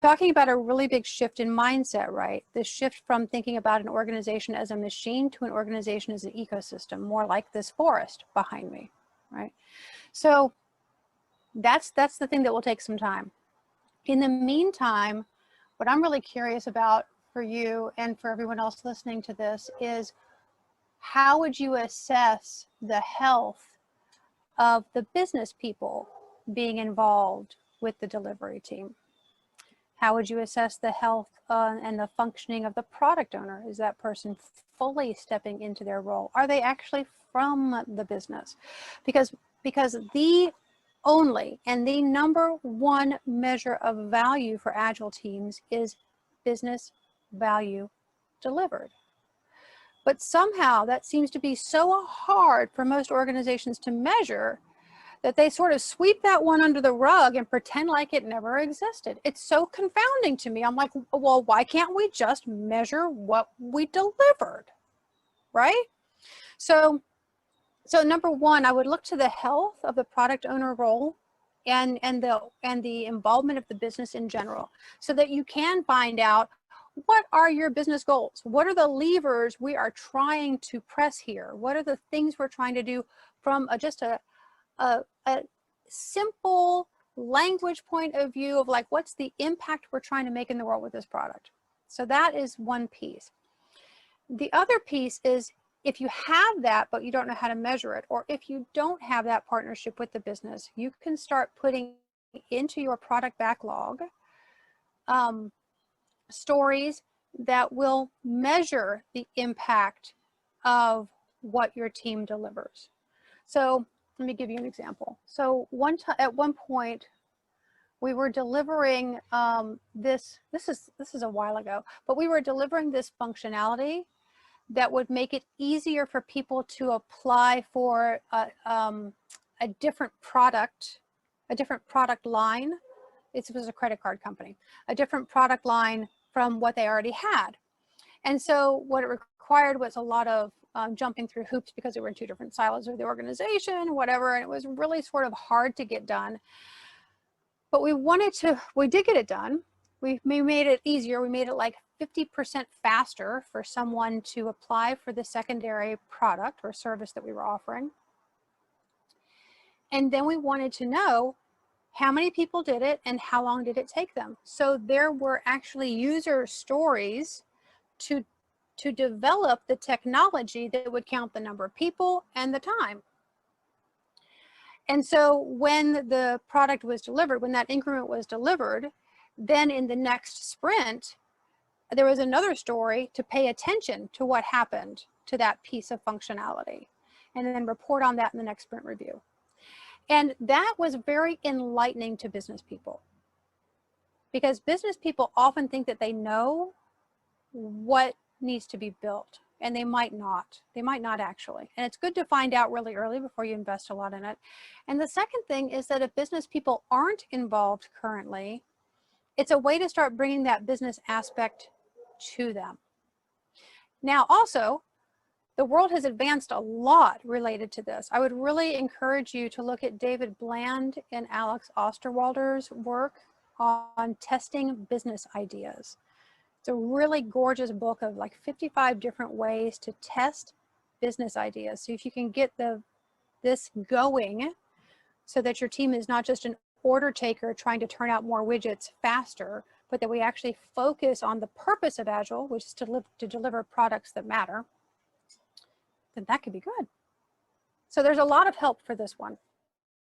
talking about a really big shift in mindset, right? The shift from thinking about an organization as a machine to an organization as an ecosystem, more like this forest behind me, right? So that's the thing that will take some time. In the meantime, what I'm really curious about for you and for everyone else listening to this is, how would you assess the health of the business people being involved with the delivery team? How would you assess the health and the functioning of the product owner? Is that person fully stepping into their role? Are they actually from the business? Because the only and the number one measure of value for Agile teams is business value delivered. But somehow that seems to be so hard for most organizations to measure that they sort of sweep that one under the rug and pretend like it never existed. It's so confounding to me. I'm like, well, why can't we just measure what we delivered, right? So number one, I would look to the health of the product owner role and the involvement of the business in general, so that you can find out, what are your business goals? What are the levers we are trying to press here? What are the things we're trying to do from just a simple language point of view of like, what's the impact we're trying to make in the world with this product? So that is one piece. The other piece is, if you have that, but you don't know how to measure it, or if you don't have that partnership with the business, you can start putting into your product backlog stories that will measure the impact of what your team delivers. So let me give you an example. So at one point, we were delivering this is a while ago, but we were delivering this functionality that would make it easier for people to apply for a different product line. It was a credit card company, a different product line from what they already had. And so what it required was a lot of jumping through hoops, because they were in two different silos of the organization, whatever, and it was really sort of hard to get done. But we did get it done. We made it easier. We made it like 50% faster for someone to apply for the secondary product or service that we were offering. And then we wanted to know how many people did it and how long did it take them. So there were actually user stories to develop the technology that would count the number of people and the time. And so when the product was delivered, when that increment was delivered, then in the next sprint, there was another story to pay attention to what happened to that piece of functionality, and then report on that in the next sprint review. And that was very enlightening to business people, because business people often think that they know what needs to be built, and they might not. They might not actually. And it's good to find out really early before you invest a lot in it. And the second thing is that if business people aren't involved currently, it's a way to start bringing that business aspect to them. Now, also, the world has advanced a lot related to this. I would really encourage you to look at David Bland and Alex Osterwalder's work on testing business ideas. It's a really gorgeous book of like 55 different ways to test business ideas. So if you can get this going so that your team is not just an order taker trying to turn out more widgets faster, but that we actually focus on the purpose of Agile, which is to deliver products that matter, then that could be good. So there's a lot of help for this one.